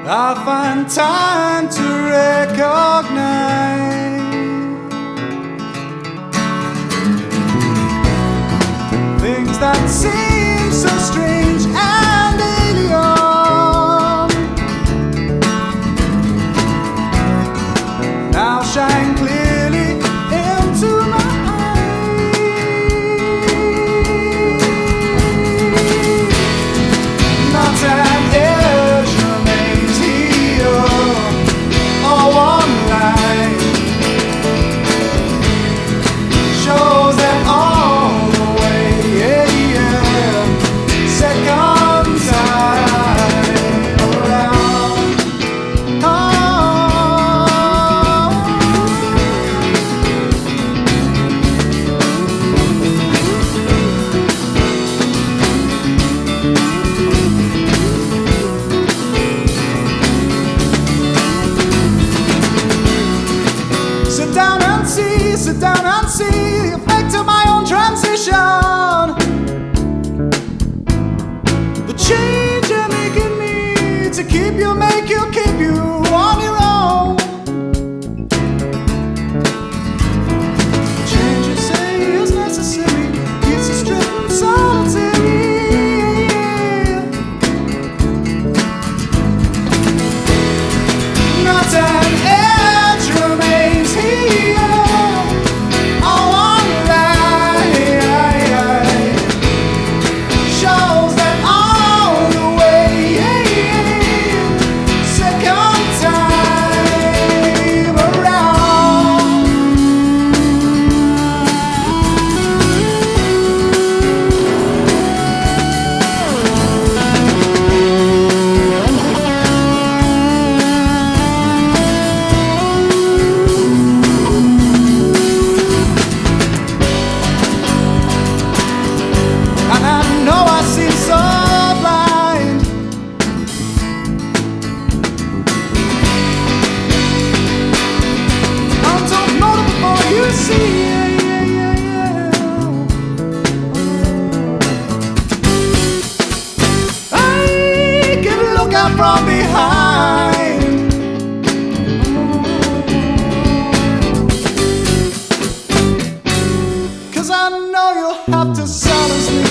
I find time to recognize things that seem so strange and alien now shine clearly into my eyes. Not an edge remains here, or one line shows that all the way, second time around. Sit down and see the effect of my own transition, the change you're making me to keep you on your own. Change you say is necessary, keeps you stripped and solitary. Not an edge remains here, all one line shows that all the way, second time around. And I know I seem so blind, I don't know it before you see. I can look out from behind, 'cause I know you'll have to silence me,